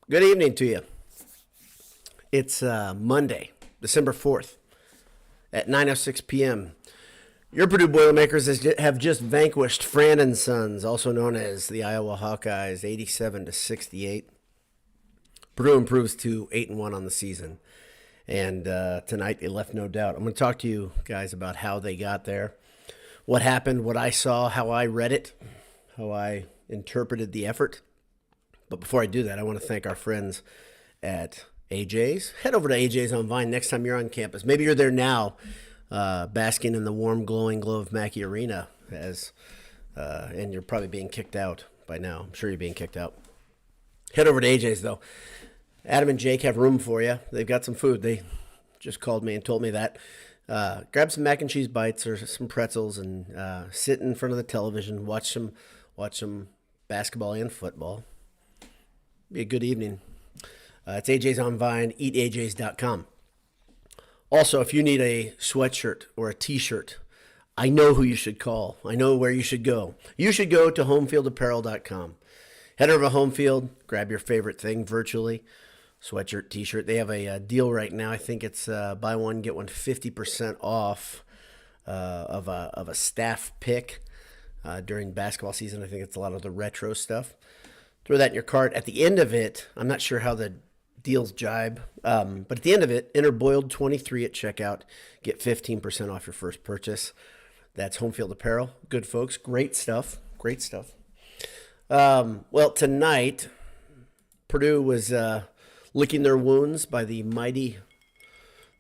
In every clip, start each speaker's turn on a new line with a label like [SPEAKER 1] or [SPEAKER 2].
[SPEAKER 1] Good evening to you. It's Monday, December 4th at 9:06 p.m. Your Purdue Boilermakers have just vanquished Fran and Sons, also known as the Iowa Hawkeyes, 87-68. Purdue improves to 8-1 on the season, and tonight they left no doubt. I'm going to talk to you guys about how they got there, what happened, what I saw, how I read it, how I interpreted the effort. But before I do that, I want to thank our friends at AJ's. Head over to AJ's on Vine next time you're on campus. Maybe you're there now, basking in the warm, glowing glow of Mackey Arena, and you're probably being kicked out by now. I'm sure you're being kicked out. Head over to AJ's, though. Adam and Jake have room for you. They've got some food. They just called me and told me that. Grab some mac and cheese bites or some pretzels and sit in front of the television, watch some basketball and football. Be a good evening. It's AJ's on Vine, eatajs.com. Also, if you need a sweatshirt or a t-shirt, I know who you should call. I know where you should go. You should go to homefieldapparel.com. Head over to Homefield, grab your favorite thing virtually, sweatshirt, t-shirt. They have a deal right now. I think it's buy one, get one 50% off of a staff pick during basketball season. I think it's a lot of the retro stuff. Throw that in your cart. At the end of it, I'm not sure how the deals jibe, but at the end of it, enter Boiled23 at checkout. Get 15% off your first purchase. That's Homefield Apparel. Good folks. Great stuff. Great stuff. Well, tonight, Purdue was licking their wounds that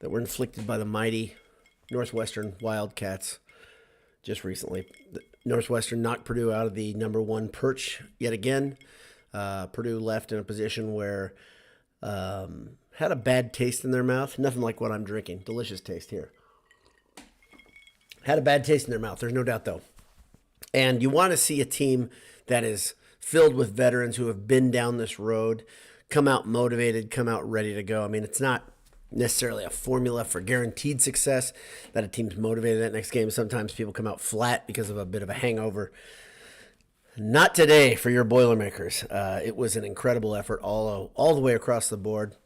[SPEAKER 1] were inflicted by the mighty Northwestern Wildcats just recently. Northwestern knocked Purdue out of the number one perch yet again. Purdue left in a position where had a bad taste in their mouth. Nothing like what I'm drinking. Delicious taste here. Had a bad taste in their mouth. There's no doubt, though. And you want to see a team that is filled with veterans who have been down this road, come out motivated, come out ready to go. I mean, it's not necessarily a formula for guaranteed success that a team's motivated that next game. Sometimes people come out flat because of a bit of a hangover. Not today for your Boilermakers. It was an incredible effort all the way across the board.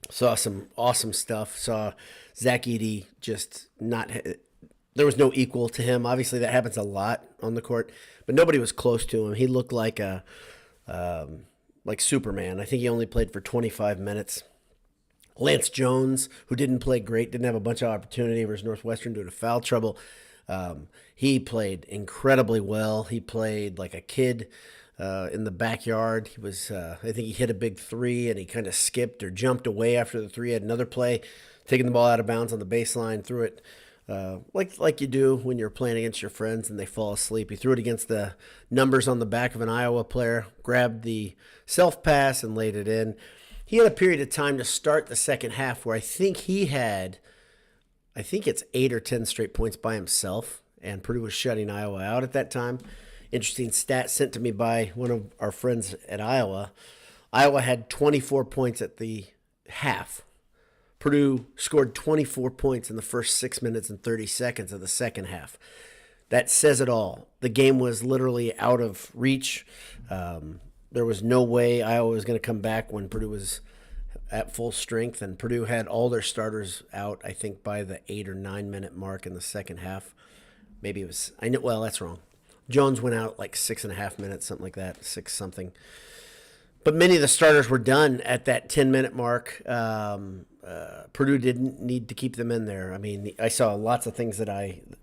[SPEAKER 1] Saw some awesome stuff. Saw Zach Edey just not – there was no equal to him. Obviously, that happens a lot on the court, but nobody was close to him. He looked like like Superman. I think he only played for 25 minutes. Lance Jones, who didn't play great, didn't have a bunch of opportunity versus Northwestern due to foul trouble. He played incredibly well. He played like a kid in the backyard. He was, I think he hit a big three and he kind of skipped or jumped away after the three. Had another play, taking the ball out of bounds on the baseline, threw it like you do when you're playing against your friends and they fall asleep. He threw it against the numbers on the back of an Iowa player, grabbed the self pass and laid it in. He had a period of time to start the second half where I think it's 8 or 10 straight points by himself, and Purdue was shutting Iowa out at that time. Interesting stat sent to me by one of our friends at Iowa. Iowa had 24 points at the half. Purdue scored 24 points in the first 6 minutes and 30 seconds of the second half. That says it all. The game was literally out of reach. There was no way Iowa was going to come back when Purdue was at full strength, and Purdue had all their starters out, I think, by the 8 or 9 minute mark in the second half. Maybe it was, that's wrong. Jones went out like 6.5 minutes, something like that, 6 something. But many of the starters were done at that 10-minute mark. Purdue didn't need to keep them in there. I mean, I saw lots of things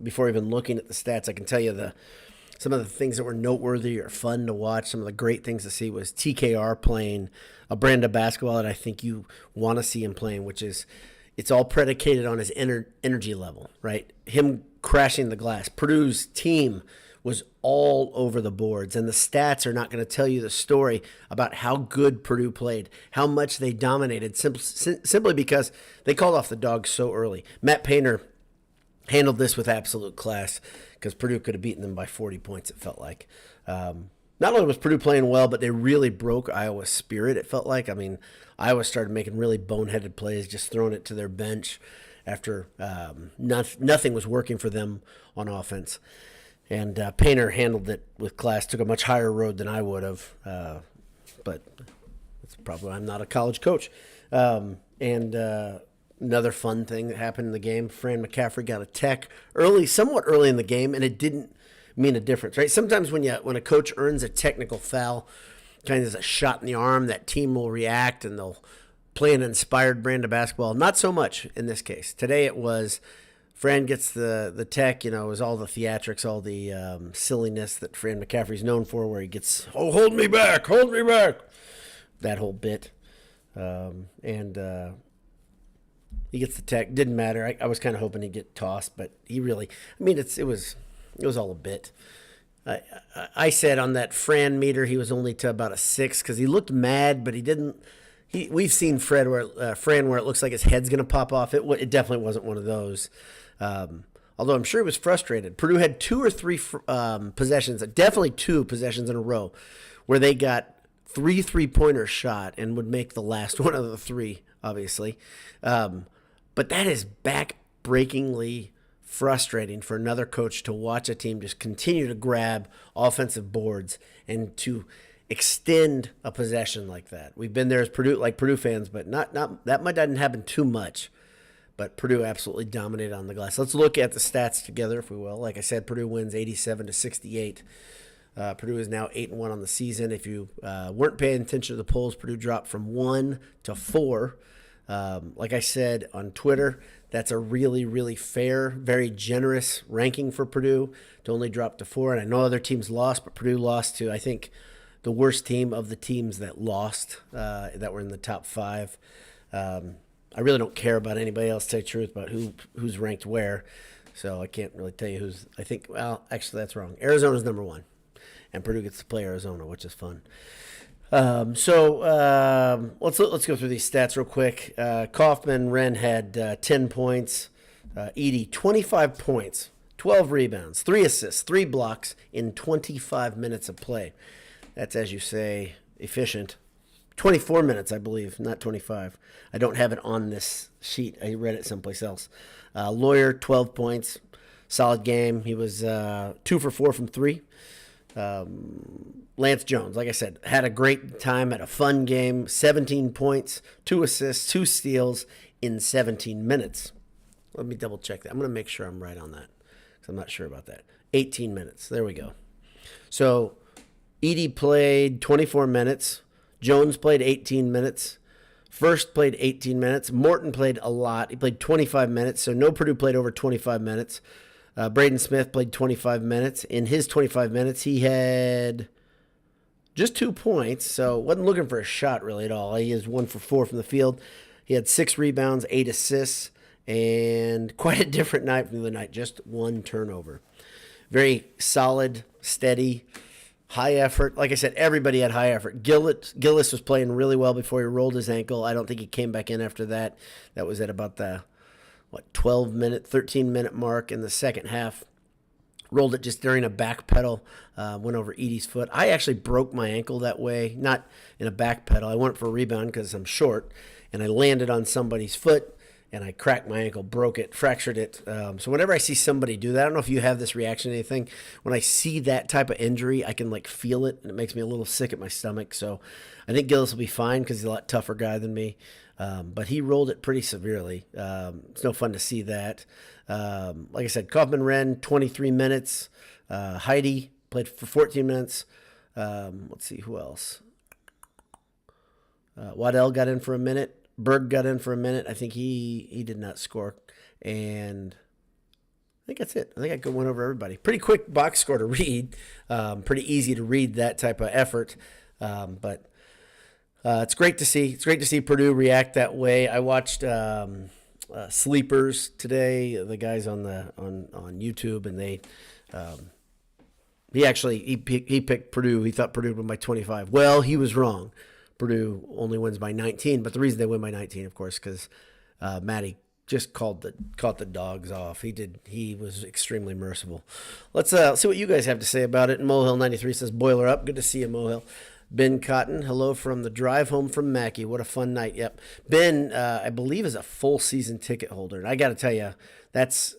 [SPEAKER 1] before even looking at the stats, I can tell you some of the things that were noteworthy or fun to watch. Some of the great things to see was TKR playing a brand of basketball that I think you want to see him playing, which is it's all predicated on his energy level, right? Him crashing the glass. Purdue's team was all over the boards, and the stats are not going to tell you the story about how good Purdue played, how much they dominated, simply because they called off the dogs so early. Matt Painter handled this with absolute class because Purdue could have beaten them by 40 points, it felt like. Not only was Purdue playing well, but they really broke Iowa's spirit, it felt like. I mean, Iowa started making really boneheaded plays, just throwing it to their bench after nothing was working for them on offense. And Painter handled it with class, took a much higher road than I would have. But probably why I'm not a college coach. Another fun thing that happened in the game, Fran McCaffrey got a tech somewhat early in the game, and it didn't mean a difference, right? Sometimes when a coach earns a technical foul, kind of as a shot in the arm, that team will react and they'll play an inspired brand of basketball. Not so much in this case. Today it was Fran gets the tech, it was all the theatrics, all the silliness that Fran McCaffrey's known for, where he gets, hold me back, that whole bit. He gets the tech. Didn't matter. I was kind of hoping he'd get tossed, but he really, it was all a bit. I said on that Fran meter he was only to about a 6 because he looked mad, but he didn't. We've seen Fran where it looks like his head's going to pop off. It definitely wasn't one of those. Although I'm sure he was frustrated. Purdue had 2 or 3 possessions, definitely 2 possessions in a row, where they got 3 3-pointers shot and would make the last one of the 3, obviously. But that is back-breakingly frustrating for another coach to watch a team just continue to grab offensive boards and to extend a possession like that. We've been there as Purdue fans, but not that might didn't happen too much. But Purdue absolutely dominated on the glass. Let's look at the stats together, if we will. Like I said, Purdue wins 87-68. Purdue is now 8-1 on the season. If you weren't paying attention to the polls, Purdue dropped from 1 to 4. Like I said on Twitter, that's a really, really fair, very generous ranking for Purdue to only drop to 4. And I know other teams lost, but Purdue lost to, I think, the worst team of the teams that lost, that were in the top 5. I really don't care about anybody else, to tell you the truth, about who's ranked where. So I can't really tell you who's. I think, well, actually, that's wrong. Arizona's number 1, and Purdue gets to play Arizona, which is fun. Let's go through these stats real quick. Kaufman Wren had 10 points. Edey 25 points, 12 rebounds, 3 assists, 3 blocks in 25 minutes of play. That's, as you say, efficient. 24 minutes, I believe, not 25. I don't have it on this sheet. I read it someplace else. Lawyer, 12 points. Solid game. He was 2 for 4 from 3. Lance Jones, like I said, had a great time, had a fun game. 17 points, 2 assists, 2 steals in 17 minutes. Let me double check that. I'm going to make sure I'm right on that because I'm not sure about that. 18 minutes. There we go. So Edey played 24 minutes. Jones played 18 minutes. First played 18 minutes. Morton played a lot. He played 25 minutes, so no Purdue played over 25 minutes. Braden Smith played 25 minutes. In his 25 minutes, he had just 2 points, so wasn't looking for a shot really at all. He is 1 for 4 from the field. He had 6 rebounds, 8 assists, and quite a different night from the other night, just 1 turnover. Very solid, steady, high effort. Like I said, everybody had high effort. Gillis was playing really well before he rolled his ankle. I don't think he came back in after that. That was at about the 13-minute mark in the second half. Rolled it just during a back pedal, went over Edey's foot. I actually broke my ankle that way, not in a back pedal. I went for a rebound because I'm short, and I landed on somebody's foot, and I cracked my ankle, broke it, fractured it. So whenever I see somebody do that, I don't know if you have this reaction to anything. When I see that type of injury, I can feel it, and it makes me a little sick at my stomach. So I think Gillis will be fine because he's a lot tougher guy than me. But he rolled it pretty severely. It's no fun to see that. Like I said, Kaufman Wren, 23 minutes. Heidi played for 14 minutes. Let's see, who else? Waddell got in for a minute. Berg got in for a minute. I think he did not score. And I think that's it. I think I went over everybody. Pretty quick box score to read. Pretty easy to read that type of effort. But it's great to see. It's great to see Purdue react that way. I watched Sleepers today, the guys on YouTube, and they he picked Purdue. He thought Purdue would win by 25. Well, he was wrong. Purdue only wins by 19, but the reason they win by 19, of course, because Matty just caught the dogs off. He was extremely merciful. Let's see what you guys have to say about it. Mohill 93 says, "Boiler up." Good to see you, Mohill. Ben Cotton, hello from the drive home from Mackey. What a fun night. Yep. Ben, I believe, is a full season ticket holder. And I got to tell you, that's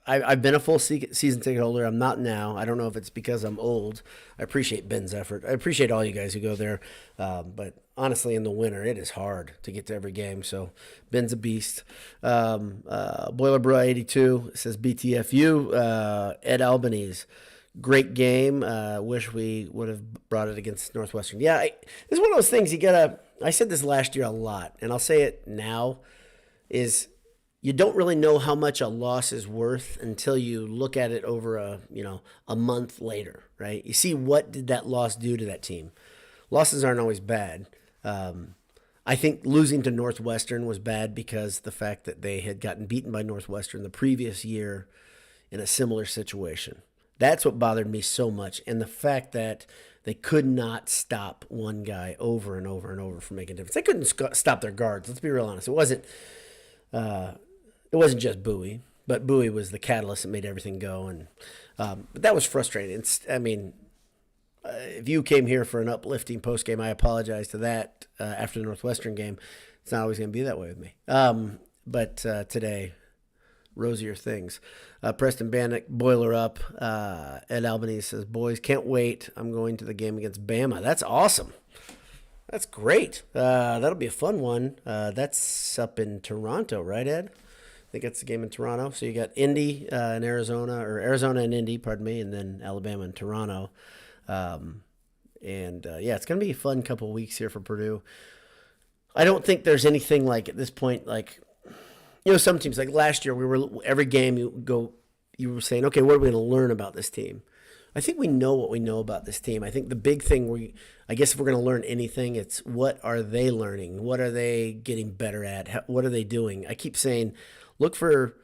[SPEAKER 1] I've been a full season ticket holder. I'm not now. I don't know if it's because I'm old. I appreciate Ben's effort. I appreciate all you guys who go there. But honestly, in the winter, it is hard to get to every game. So Ben's a beast. Boiler Bro 82 says BTFU. Ed Albanese. Great game. Wish we would have brought it against Northwestern. Yeah, it's one of those things you gotta. I said this last year a lot, and I'll say it now. Is you don't really know how much a loss is worth until you look at it over a month later, right? You see what did that loss do to that team. Losses aren't always bad. I think losing to Northwestern was bad because the fact that they had gotten beaten by Northwestern the previous year in a similar situation. That's what bothered me so much. And the fact that they could not stop one guy over and over and over from making a difference. They couldn't stop their guards. Let's be real honest. It wasn't just Bowie, but Bowie was the catalyst that made everything go. And but that was frustrating. If you came here for an uplifting post game, I apologize to that after the Northwestern game. It's not always going to be that way with me. But today, rosier things. Preston Bannock, Boiler Up. Ed Albanese says, boys, can't wait. I'm going to the game against Bama. That's awesome. That's great. That'll be a fun one. That's up in Toronto, right, Ed? I think that's the game in Toronto. So you got Indy and Arizona and Indy, pardon me, and then Alabama and Toronto. It's going to be a fun couple of weeks here for Purdue. I don't think there's anything like at this point, like, some teams, like last year, every game you were saying, okay, what are we going to learn about this team? I think we know what we know about this team. I think the big thing I guess if we're going to learn anything, it's what are they learning? What are they getting better at? What are they doing? I keep saying, look for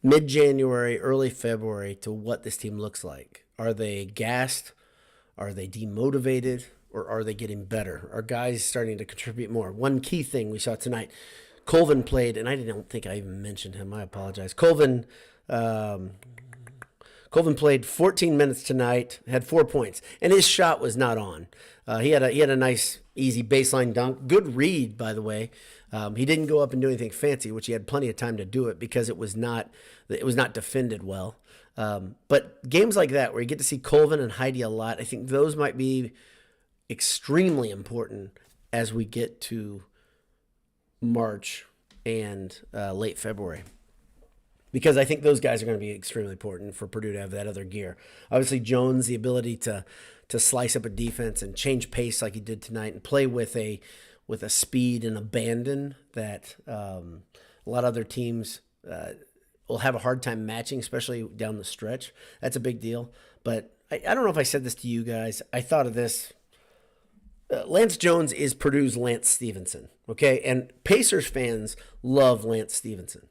[SPEAKER 1] mid-January, early February to what this team looks like. Are they gassed? Are they demotivated? Or are they getting better? Are guys starting to contribute more? One key thing we saw tonight, Colvin played, and I don't think I even mentioned him. I apologize. Colvin played 14 minutes tonight, had 4 points, and his shot was not on. He had a nice, easy baseline dunk. Good read, by the way. He didn't go up and do anything fancy, which he had plenty of time to do it because it was not defended well. But games like that where you get to see Colvin and Heidi a lot, I think those might be extremely important as we get to March and late February. Because I think those guys are going to be extremely important for Purdue to have that other gear. Obviously, Jones, the ability to slice up a defense and change pace like he did tonight and play with a speed and abandon that a lot of other teams will have a hard time matching, especially down the stretch. That's a big deal. But I don't know if I said this to you guys. I thought of this. Lance Jones is Purdue's Lance Stevenson, okay? And Pacers fans love Lance Stevenson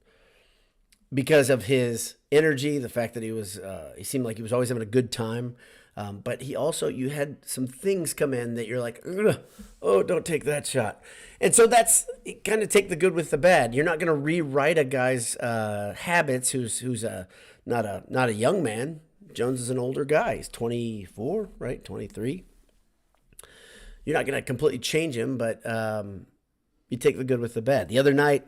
[SPEAKER 1] because of his energy, the fact that he seemed like he was always having a good time. But you had some things come in that you're like, oh, don't take that shot. And so that's kind of take the good with the bad. You're not going to rewrite a guy's habits who's not a young man. Jones is an older guy. He's 24, right? 23. You're not going to completely change him, but you take the good with the bad. The other night,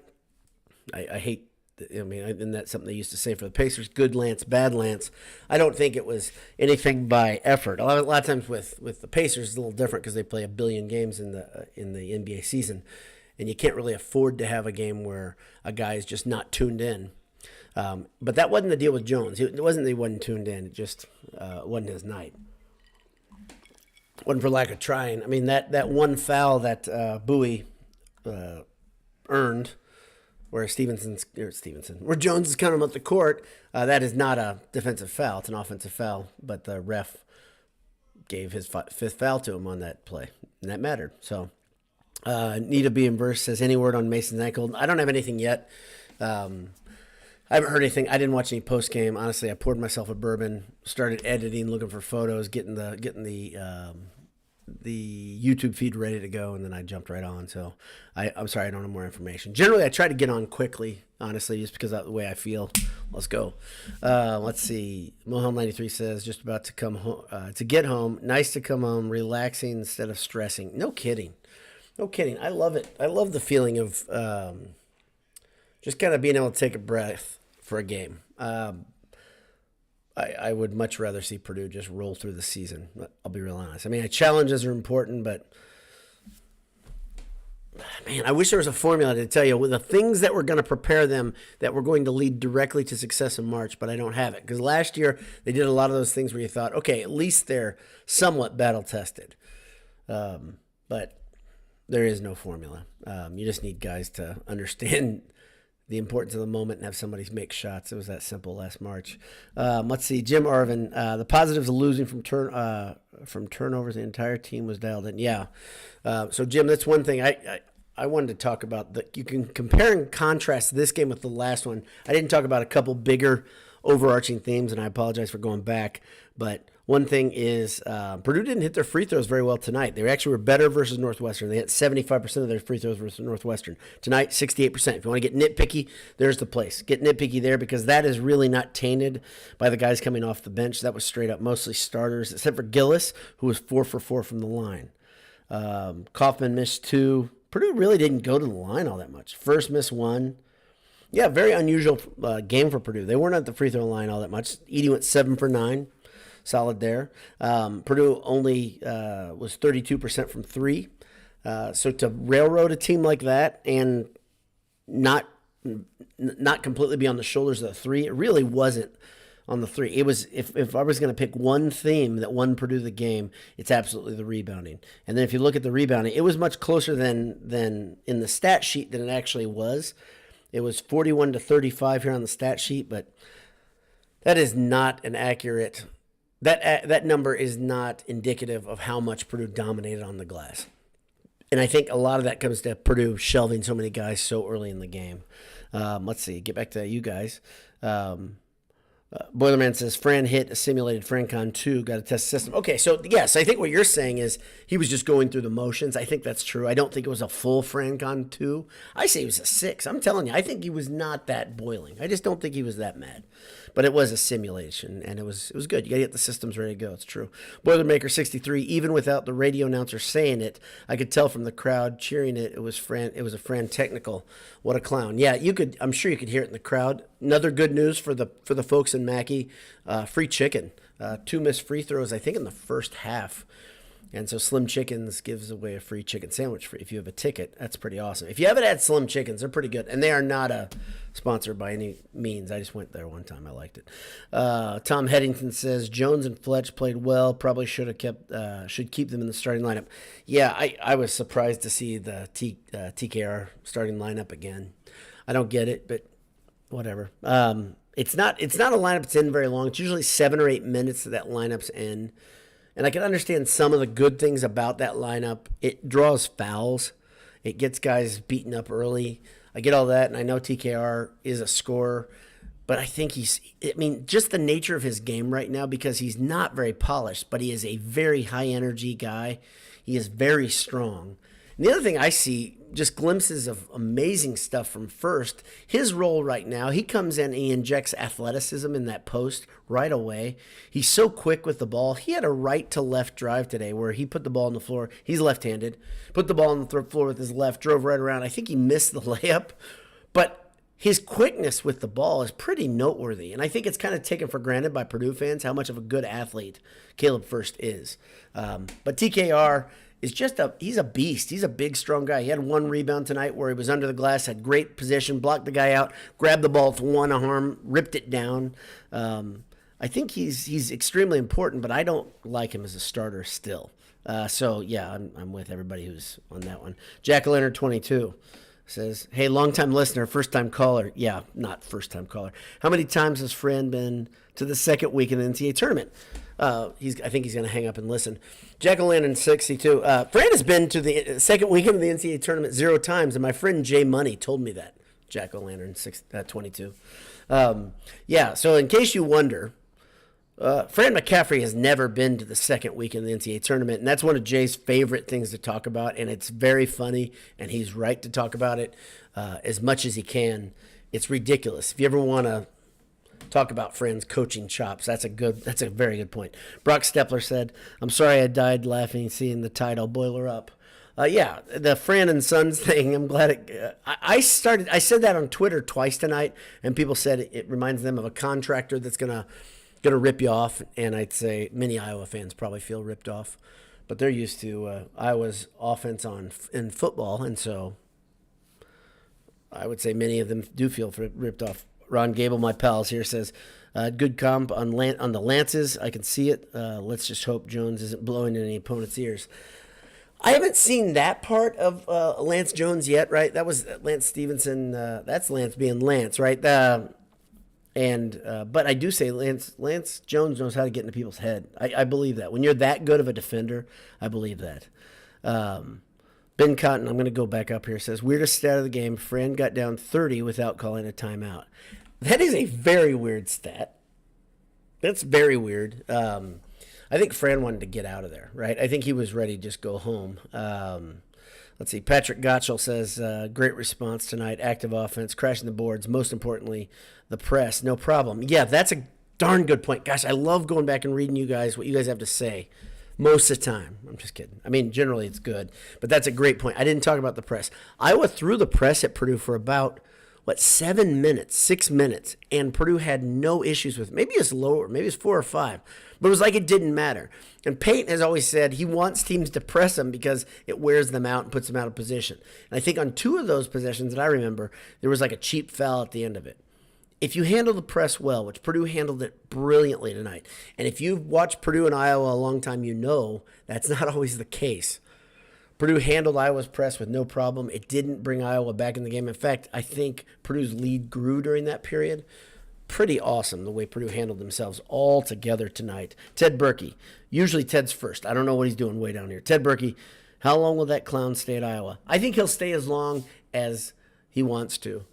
[SPEAKER 1] I hate, and that's something they used to say for the Pacers, good Lance, bad Lance. I don't think it was anything by effort. A lot of times with the Pacers, it's a little different because they play a billion games in the NBA season, and you can't really afford to have a game where a guy is just not tuned in. But that wasn't the deal with Jones. It wasn't that he wasn't tuned in. It just wasn't his night. Wasn't for lack of trying. I mean, that one foul that Bowie earned, where where Jones is counting him up the court, that is not a defensive foul. It's an offensive foul, but the ref gave his fifth foul to him on that play, and that mattered. So, Nita B. Inverse says, any word on Mason's ankle? I don't have anything yet. I haven't heard anything. I didn't watch any post game. Honestly, I poured myself a bourbon, started editing, looking for photos, getting the YouTube feed ready to go, and then I jumped right on. So I'm sorry I don't have more information. Generally, I try to get on quickly, honestly, just because of the way I feel. Let's go. Let's see. Mohel93 says, just about to come home, to get home. Nice to come home, relaxing instead of stressing. No kidding. I love it. I love the feeling of just kind of being able to take a breath for a game. I would much rather see Purdue just roll through the season. I'll be real honest. I mean, challenges are important, but man, I wish there was a formula to tell you the things that were going to prepare them that were going to lead directly to success in March, but I don't have it. Because last year, they did a lot of those things where you thought, okay, at least they're somewhat battle-tested. But there is no formula. You just need guys to understand the importance of the moment and have somebody make shots. It was that simple last March. Let's see. Jim Arvin, the positives of losing from turnovers, the entire team was dialed in. Yeah. So, Jim, that's one thing I wanted to talk about. You can compare and contrast this game with the last one. I didn't talk about a couple bigger overarching themes, and I apologize for going back. But one thing is Purdue didn't hit their free throws very well tonight. They actually were better versus Northwestern. They hit 75% of their free throws versus Northwestern. Tonight, 68%. If you want to get nitpicky, there's the place. Get nitpicky there because that is really not tainted by the guys coming off the bench. That was straight up mostly starters, except for Gillis, who was 4 for 4 from the line. Kaufman missed 2. Purdue really didn't go to the line all that much. First missed 1. Yeah, very unusual game for Purdue. They weren't at the free throw line all that much. Edey went 7 for 9. Solid there. Purdue only was 32% from 3. So to railroad a team like that and not completely be on the shoulders of the 3, it really wasn't on the 3. It was if I was going to pick one theme that won Purdue the game, it's absolutely the rebounding. And then if you look at the rebounding, it was much closer than in the stat sheet than it actually was. It was 41-35 here on the stat sheet, but that is not an accurate. That number is not indicative of how much Purdue dominated on the glass. And I think a lot of that comes to Purdue shelving so many guys so early in the game. Let's see. Get back to you guys. Boilerman says, Fran hit a simulated FranCon 2, got to test the system. Okay, so yes, I think what you're saying is he was just going through the motions. I think that's true. I don't think it was a full FranCon 2. I say he was a 6. I'm telling you, I think he was not that boiling. I just don't think he was that mad. But it was a simulation, and it was good. You got to get the systems ready to go. It's true. Boilermaker 63, even without the radio announcer saying it, I could tell from the crowd cheering it. It was a Fran technical. What a clown. Yeah, I'm sure you could hear it in the crowd. Another good news for the folks in Mackey, free chicken. 2 missed free throws, I think, in the first half. And so Slim Chickens gives away a free chicken sandwich if you have a ticket. That's pretty awesome. If you haven't had Slim Chickens, they're pretty good. And they are not a sponsor by any means. I just went there one time. I liked it. Tom Headington says, Jones and Fletch played well. Probably should keep them in the starting lineup. Yeah, I was surprised to see the TKR starting lineup again. I don't get it, but whatever. It's not a lineup that's in very long. It's usually 7 or 8 minutes that lineup's in. And I can understand some of the good things about that lineup. It draws fouls. It gets guys beaten up early. I get all that, and I know TKR is a scorer. But I think just the nature of his game right now, because he's not very polished, but he is a very high-energy guy. He is very strong. And the other thing I see, just glimpses of amazing stuff from First. His role right now, he comes in and he injects athleticism in that post right away. He's so quick with the ball. He had a right-to-left drive today where he put the ball on the floor. He's left-handed. Put the ball on the floor with his left, drove right around. I think he missed the layup. But his quickness with the ball is pretty noteworthy. And I think it's kind of taken for granted by Purdue fans how much of a good athlete Caleb First is. But TKR is he's a beast. He's a big, strong guy. He had 1 rebound tonight where he was under the glass, had great position, blocked the guy out, grabbed the ball with one arm, ripped it down. I think he's extremely important, but I don't like him as a starter still. So, yeah, I'm with everybody who's on that one. Jack Leonard 22 says, hey, long-time listener, first-time caller. Yeah, not first-time caller. How many times has Fran been to the second week in the NCAA tournament? I think he's going to hang up and listen. Jack O'Landon 62. Fran has been to the second weekend of the NCAA tournament 0 times, and my friend Jay Money told me that. Jack O'Landon 22. Yeah, so in case you wonder, Fran McCaffrey has never been to the second weekend of the NCAA tournament, and that's one of Jay's favorite things to talk about, and it's very funny, and he's right to talk about it as much as he can. It's ridiculous. If you ever want to talk about Fran's coaching chops, that's a very good point. Brock Stepler said, I'm sorry I died laughing seeing the title boiler up. Yeah, the Fran and Sons thing, I'm glad I said that on Twitter twice tonight, and people said it reminds them of a contractor that's going to going to rip you off, and I'd say many Iowa fans probably feel ripped off, but they're used to Iowa's offense in football, and so I would say many of them do feel ripped off. Ron Gable, my pals here, says, good comp on the Lances. I can see it. Let's just hope Jones isn't blowing in any opponent's ears. I haven't seen that part of Lance Jones yet, right? That was Lance Stevenson. That's Lance being Lance, right? But I do say Lance Jones knows how to get into people's head. I believe that. When you're that good of a defender, I believe that. Ben Cotton, I'm going to go back up here, says, weirdest stat of the game, Fran got down 30 without calling a timeout. That is a very weird stat. That's very weird. I think Fran wanted to get out of there, right? I think he was ready to just go home. Let's see. Patrick Gottschall says, great response tonight. Active offense, crashing the boards. Most importantly, the press. No problem. Yeah, that's a darn good point. Gosh, I love going back and reading what you guys have to say most of the time. I'm just kidding. I mean, generally it's good, but that's a great point. I didn't talk about the press. Iowa threw the press at Purdue for about 6 minutes, and Purdue had no issues with it. Maybe it's lower, maybe it's 4 or 5, but it was like it didn't matter. And Payton has always said he wants teams to press them because it wears them out and puts them out of position. And I think on 2 of those possessions that I remember, there was like a cheap foul at the end of it. If you handle the press well, which Purdue handled it brilliantly tonight, and if you've watched Purdue and Iowa a long time, you know that's not always the case. Purdue handled Iowa's press with no problem. It didn't bring Iowa back in the game. In fact, I think Purdue's lead grew during that period. Pretty awesome the way Purdue handled themselves all together tonight. Ted Berkey. Usually Ted's first. I don't know what he's doing way down here. Ted Berkey, how long will that clown stay at Iowa? I think he'll stay as long as he wants to.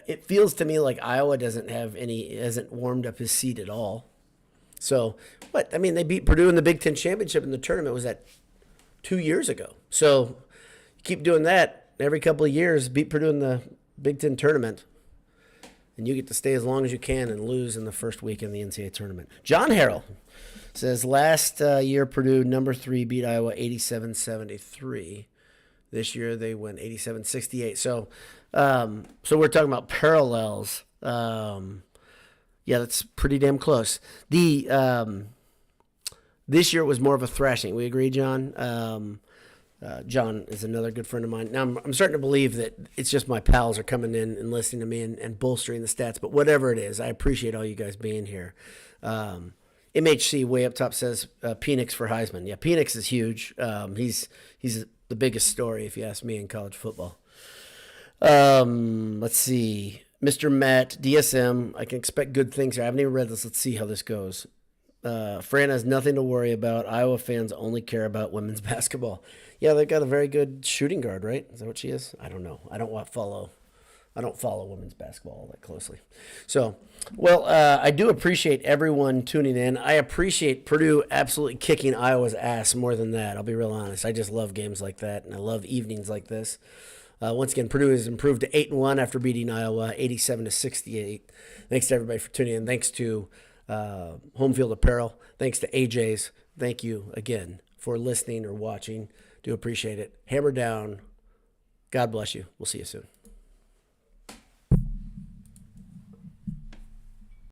[SPEAKER 1] It feels to me like Iowa hasn't warmed up his seat at all. So, what? I mean, they beat Purdue in the Big Ten Championship in the tournament. Was that 2 years ago? So you keep doing that every couple of years, beat Purdue in the Big Ten tournament, and you get to stay as long as you can and lose in the first week in the NCAA tournament. John Harrell says, last year Purdue, number 3, beat Iowa 87-73. This year they went 87-68. So we're talking about parallels. Yeah, that's pretty damn close. This year it was more of a thrashing. We agree, John? John is another good friend of mine. Now, I'm starting to believe that it's just my pals are coming in and listening to me and bolstering the stats. But whatever it is, I appreciate all you guys being here. MHC way up top says Penix for Heisman. Yeah, Penix is huge. He's the biggest story, if you ask me, in college football. Let's see. Mr. Matt, DSM, I can expect good things here. I haven't even read this. Let's see how this goes. Fran has nothing to worry about. Iowa fans only care about women's basketball. Yeah, they've got a very good shooting guard, right? Is that what she is? I don't know. I don't follow women's basketball all that closely. So, well, I do appreciate everyone tuning in. I appreciate Purdue absolutely kicking Iowa's ass more than that. I'll be real honest. I just love games like that, and I love evenings like this. Once again, Purdue has improved to 8-1 after beating Iowa 87-68. Thanks to everybody for tuning in. Thanks to Home Field Apparel. Thanks to AJ's. Thank you again for listening or watching. Do appreciate it. Hammer down. God bless you. We'll see you soon.